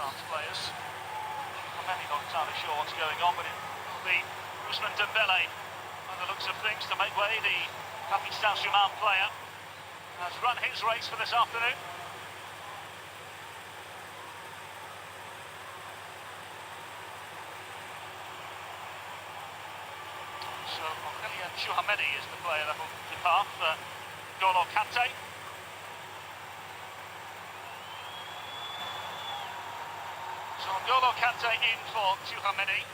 France players. I'm not entirely sure what's going on, but it will be Ousmane Dembélé, by the looks of things, to make way. The Paris Saint-Germain player has run his race for this afternoon. So Chouameni is the player that will depart for N'Golo Kante. So N'Golo Kante in for Chouameni,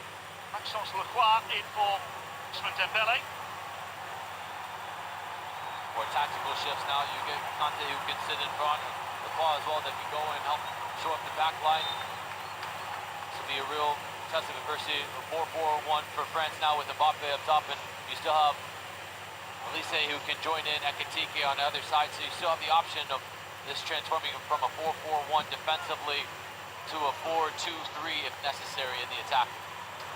Maxence Lacroix in for Ousmane Dembélé. More tactical shifts now. You get Kante who can sit in front, Lacroix as well that can go and help show up the back line. This will be a real test of adversity. A 4-4-1 for France now with Mbappe up top, and you still have Elise who can join in, Ekitike on the other side, so you still have the option of this transforming from a 4-4-1 defensively to a 4-2-3 if necessary in the attack.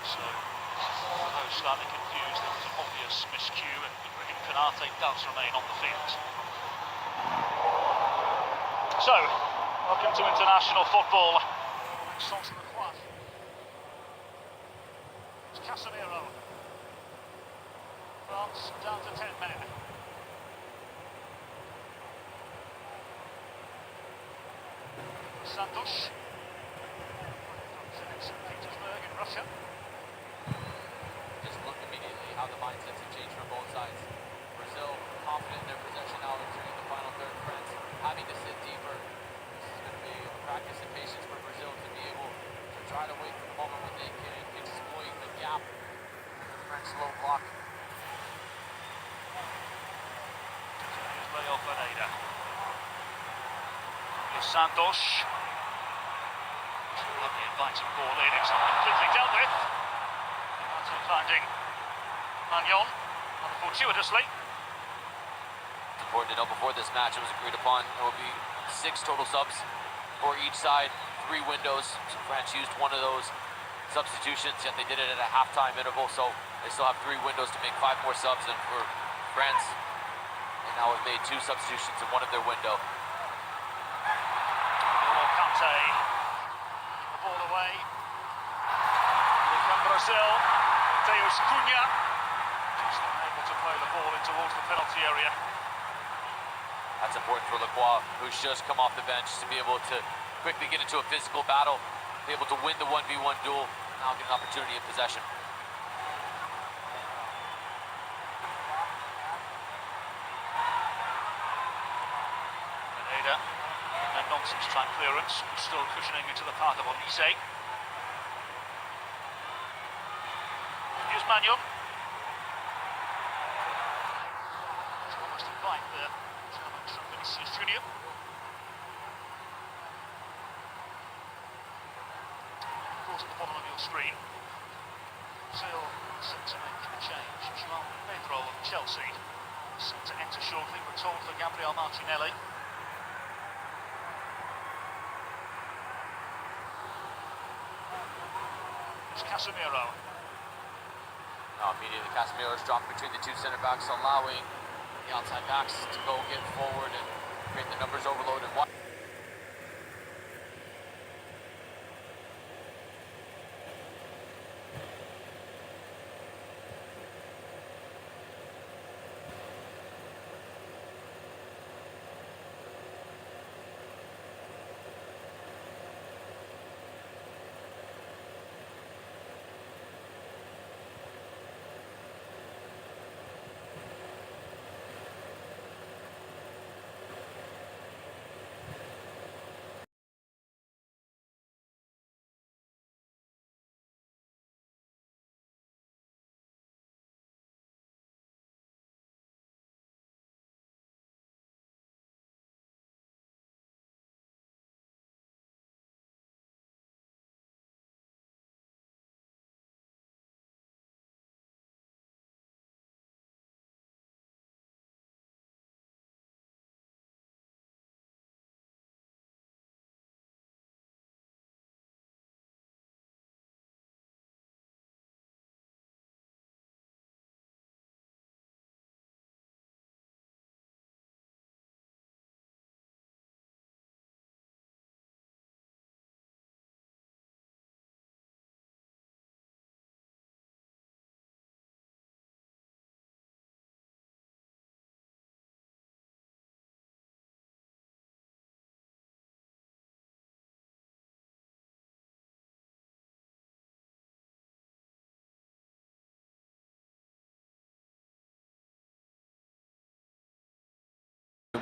So, for those slightly confused, there was an obvious miscue, and Ibrahim Konate does remain on the field. So, welcome to international football. Maxence Lacroix. It's Casemiro. France down to 10 men. Santos. From St. Petersburg in Russia. Just look immediately how the mindsets have changed from both sides. Brazil confident in their possession now entering the final third. France having to sit deeper. This is going to be a practice and patience for Brazil to be able to try to wait for the moment when they can exploit the gap in the French low block. Leo Pereira. Here's Santos. Lovely inviting ball in. It's not completely dealt with. That's finding Magnon, rather fortuitously. It's important to know before this match it was agreed upon there will be 6 total subs for each side, 3 windows. So France used one of those substitutions, yet they did it at a halftime interval, so they still have 3 windows to make 5 more subs, and for France, they now have made 2 substitutions in one of their window. Kante, the ball away. Here from Brazil, Deus Cunha, just unable to play the ball in towards the penalty area. That's important for Lacroix, who's just come off the bench, to be able to quickly get into a physical battle, be able to win the 1v1 duel, now get an opportunity in possession. And nonsense time clearance, still cushioning into the path of Elise. Here's Magnon. It's almost a bite there. From Vinicius Junior. Of course, at the bottom of your screen, Brazil set to make a change. João Pedro of Chelsea set to enter shortly. We're told for Gabriel Martinelli. Casemiro. Now immediately Casemiro is dropped between the 2 center backs, allowing the outside backs to go get forward and create the numbers overload. And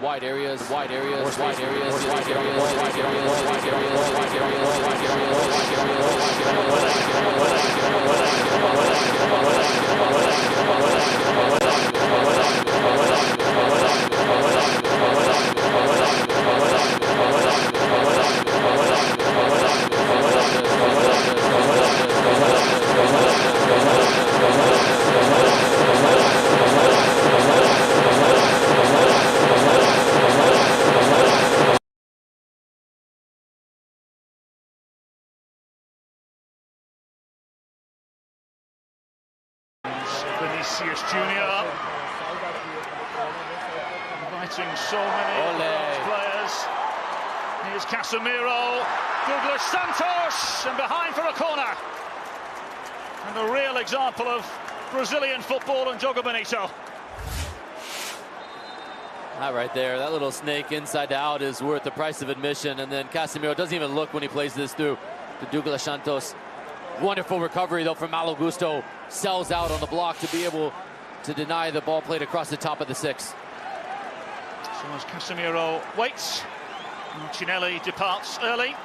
wide areas, Vinicius Junior inviting so many players. Here's Casemiro, Douglas Santos, and behind for a corner. And a real example of Brazilian football and Jogo Bonito. That right there, that little snake inside to out is worth the price of admission. And then Casemiro doesn't even look when he plays this through to Douglas Santos. Wonderful recovery though from Malo Gusto. Sells out on the block to be able to deny the ball played across the top of the six. So as Casemiro waits, Martinelli departs early.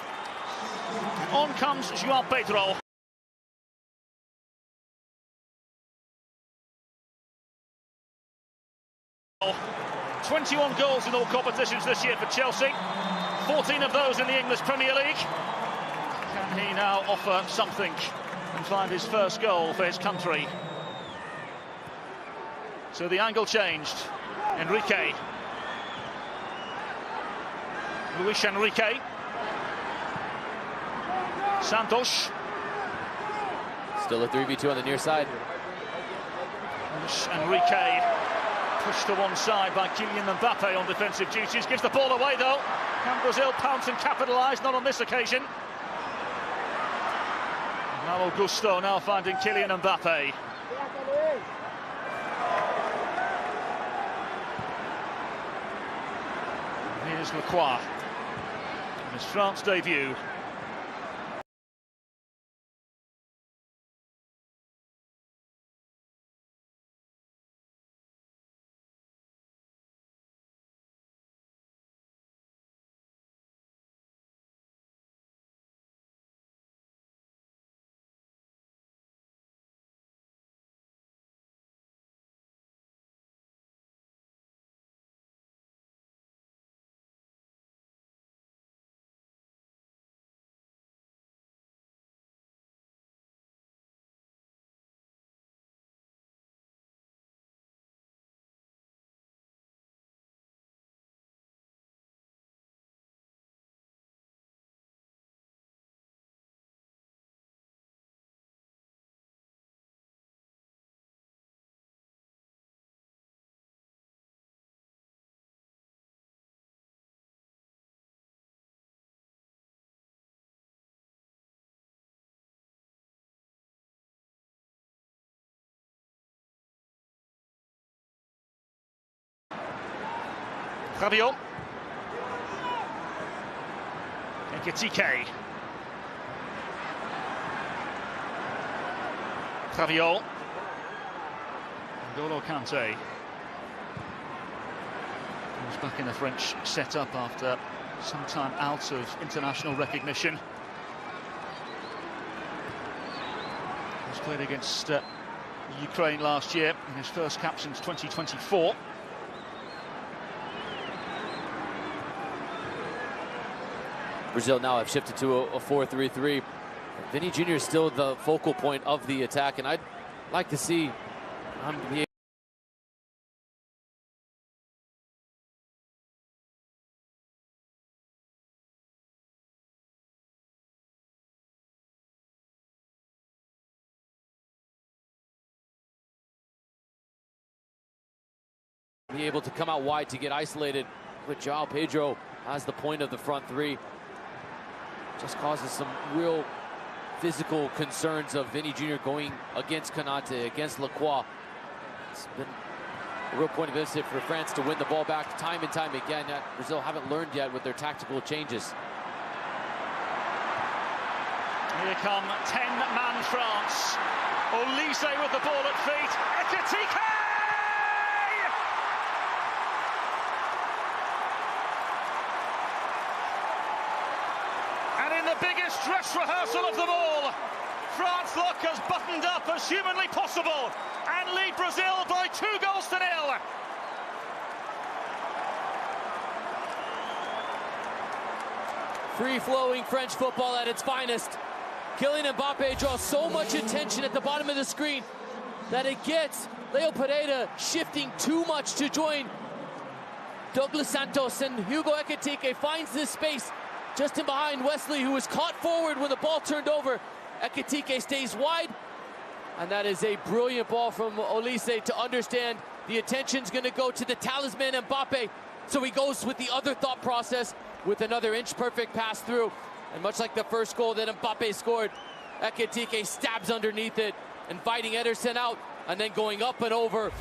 On comes João Pedro. Oh, 21 goals in all competitions this year for Chelsea, 14 of those in the English Premier League. Can he now offer something and find his first goal for his country? So the angle changed. Enrique. Luis Enrique. Santos. Still a 3v2 on the near side. Luis Enrique pushed to one side by Kylian Mbappe on defensive duties. Gives the ball away though. Can Brazil pounce and capitalise? Not on this occasion. Malo Gusto now finding Kylian Mbappe. Here's Lacroix. His France debut. Rabiot. Ekitike. Rabiot. N'Golo Kante. He's back in the French setup after some time out of international recognition. He's played against Ukraine last year in his first cap since 2024. Brazil now have shifted to a 4-3-3. Vinny Jr. is still the focal point of the attack, and I'd like to see be able to come out wide to get isolated with João Pedro as the point of the front three. Just causes some real physical concerns of Vinny Jr. going against Konate, against Lacroix. It's been a real point of emphasis for France to win the ball back time and time again. Brazil haven't learned yet with their tactical changes. Here come 10-man France. Olise with the ball at feet. Ekitike! And the biggest dress rehearsal of them all. France look as buttoned up as humanly possible and lead Brazil by 2-0. Free-flowing French football at its finest. Kylian Mbappe draws so much attention at the bottom of the screen that it gets Leo Pereira shifting too much to join Douglas Santos, and Hugo Ekitike finds this space just in behind Wesley, who was caught forward when the ball turned over. Ekitike stays wide, and that is a brilliant ball from Olise to understand the attention's going to go to the talisman Mbappe, so he goes with the other thought process with another inch-perfect pass through. And much like the first goal that Mbappe scored, Ekitike stabs underneath it, inviting Ederson out, and then going up and over.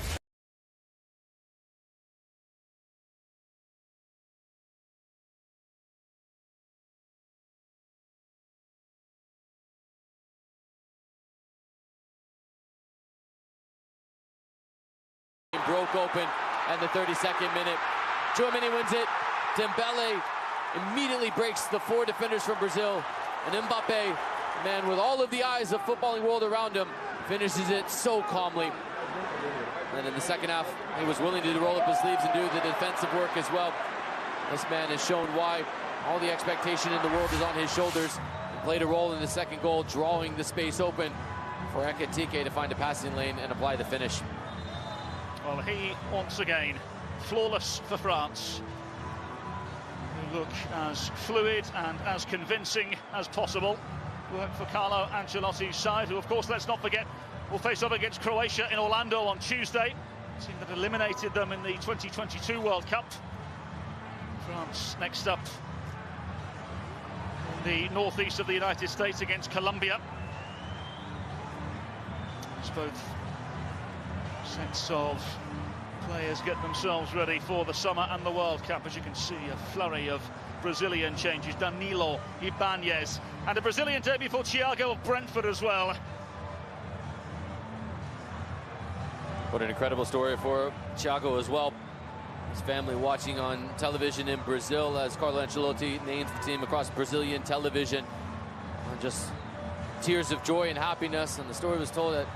Broke open, and the 32nd minute, Germany wins it. Dembele immediately breaks the 4 defenders from Brazil, and Mbappe, man with all of the eyes of footballing world around him, finishes it so calmly. And in the second half, he was willing to roll up his sleeves and do the defensive work as well. This man has shown why all the expectation in the world is on his shoulders, and played a role in the second goal, drawing the space open for Ekitike to find a passing lane and apply the finish. Well, he, once again, flawless for France. They look as fluid and as convincing as possible. Work for Carlo Ancelotti's side, who, of course, let's not forget, will face off against Croatia in Orlando on Tuesday. A team that eliminated them in the 2022 World Cup. France next up in the northeast of the United States against Colombia. It's both sense of players get themselves ready for the summer and the World Cup. As you can see, a flurry of Brazilian changes. Danilo, Ibanez, and a Brazilian debut for Thiago of Brentford as well. What an incredible story for Thiago as well. His family watching on television in Brazil as Carlo Ancelotti names the team across Brazilian television. And just tears of joy and happiness. And the story was told at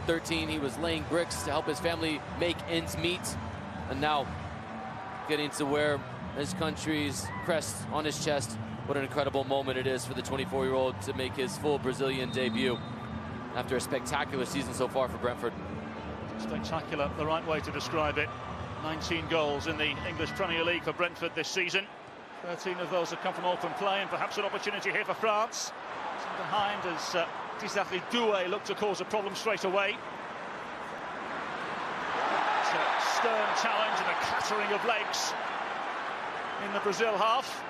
13, he was laying bricks to help his family make ends meet, and now getting to wear his country's crest on his chest. What an incredible moment it is for the 24-year-old to make his full Brazilian debut after a spectacular season so far for Brentford. Spectacular, the right way to describe it. 19 goals in the English Premier League for Brentford this season. 13 of those have come from open play, and perhaps an opportunity here for France. From behind as Desiré Doué looked to cause a problem straight away. It's a stern challenge and a clattering of legs in the Brazil half.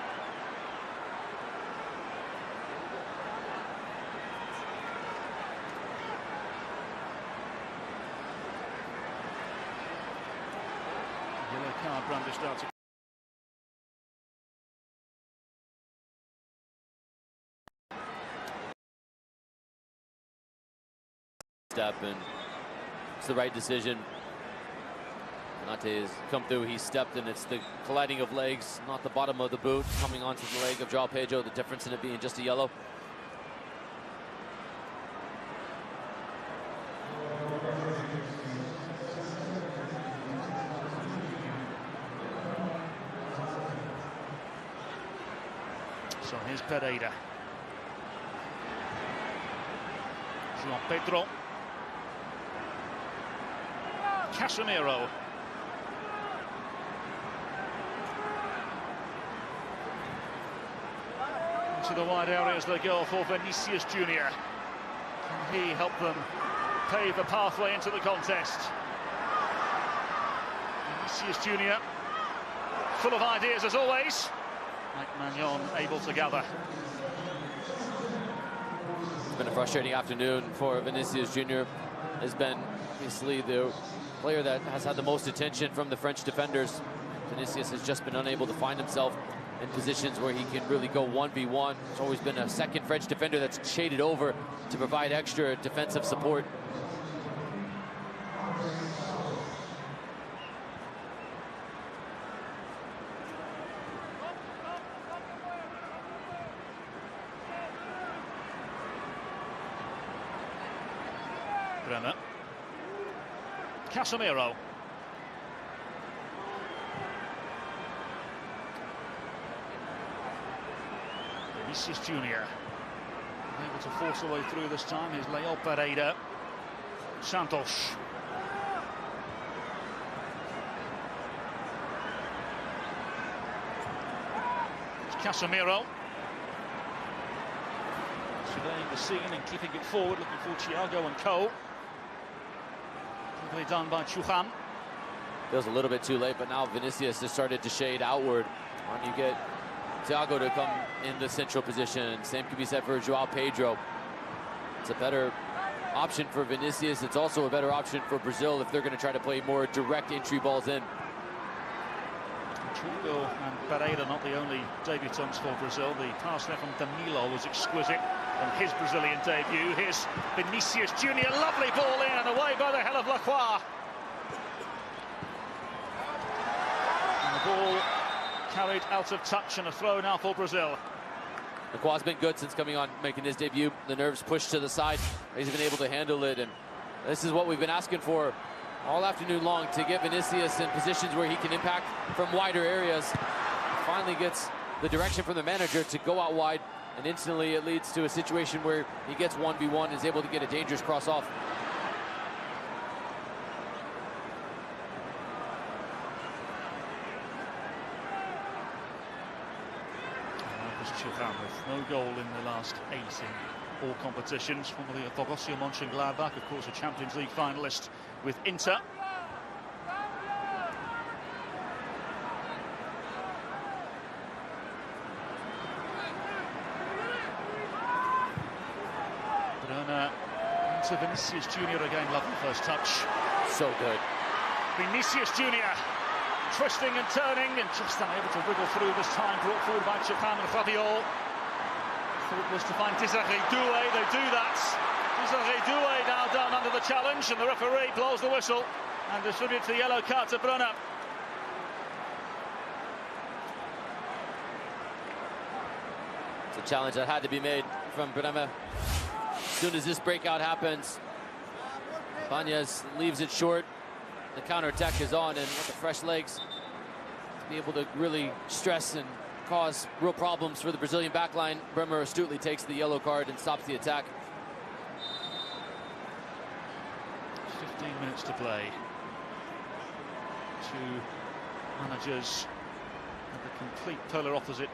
Yellow card brandished out. Step, and it's the right decision. Nate has come through, he stepped, and it's the colliding of legs, not the bottom of the boot, coming onto the leg of João Pedro, the difference in it being just a yellow. So here's Pereira. João Pedro. Casemiro. Into the wide areas they go for Vinicius Junior. Can he help them pave the pathway into the contest? Vinicius Junior, full of ideas as always. Mike Magnon able to gather. It's been a frustrating afternoon for Vinicius Junior. Has been obviously the player that has had the most attention from the French defenders. Vinicius has just been unable to find himself in positions where he can really go 1v1. It's always been a second French defender that's shaded over to provide extra defensive support. Bremer. Casemiro. Vinicius Junior. Able to force a way through this time. Here's Leo Pereira. Santos. It's Casemiro. Surveying the scene and keeping it forward, looking for Thiago and Co. Quickly done by Chouhan. Feels a little bit too late, but now Vinicius has started to shade outward. When you get Thiago to come in the central position, same can be said for Joao Pedro. It's a better option for Vinicius. It's also a better option for Brazil if they're going to try to play more direct entry balls in. Thiago and Pereira not the only debutants for Brazil. The pass there from Danilo was exquisite on his Brazilian debut. Here's Vinicius Junior, lovely ball in and away by the hell of Lacroix. And the ball carried out of touch and a throw now for Brazil. Lacroix's been good since coming on, making his debut. The nerves pushed to the side. He's been able to handle it, and this is what we've been asking for all afternoon long, to get Vinicius in positions where he can impact from wider areas. Finally gets the direction from the manager to go out wide, and instantly it leads to a situation where he gets 1v1 and is able to get a dangerous cross off. With no goal in the last 8 in all competitions. Formerly of Borussia Mönchengladbach, of course a Champions League finalist with Inter. Brunner into Vinicius Junior again, lovely first touch. So good. Vinicius Junior. Twisting and turning and just unable to wriggle through this time, brought forward by Chouhan and Rabiot. Thought was to find Desiré Doué, they do that. Desiré Doué now down under the challenge, and the referee blows the whistle and distributes the yellow card to Brunner. It's a challenge that had to be made from Bremer. As soon as this breakout happens, Banez leaves it short. The counter-attack is on, and with the fresh legs, to be able to really stress and cause real problems for the Brazilian backline. Bremer astutely takes the yellow card and stops the attack. 15 minutes to play. Two managers at the complete polar opposite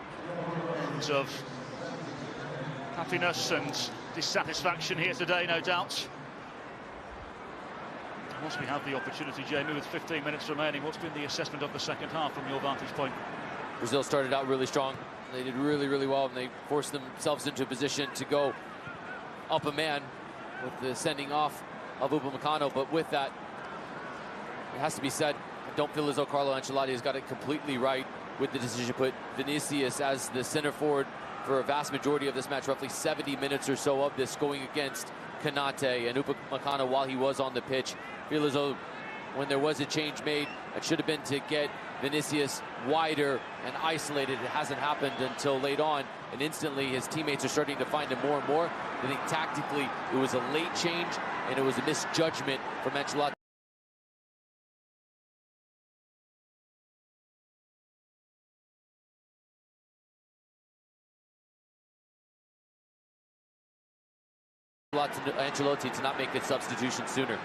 ends of happiness and dissatisfaction here today, no doubt. Once we have the opportunity, Jamie, with 15 minutes remaining, what's been the assessment of the second half from your vantage point? Brazil started out really strong. They did really, really well, and they forced themselves into a position to go up a man with the sending off of Upamecano. But with that, it has to be said, I don't feel as though Carlo Ancelotti has got it completely right with the decision to put Vinicius as the center forward for a vast majority of this match, roughly 70 minutes or so of this, going against Kanate and Upamecano while he was on the pitch. Feel as though when there was a change made, it should have been to get Vinicius wider and isolated. It hasn't happened until late on, and instantly his teammates are starting to find him more and more. I think tactically it was a late change, and it was a misjudgment from Ancelotti. Ancelotti to not make a substitution sooner.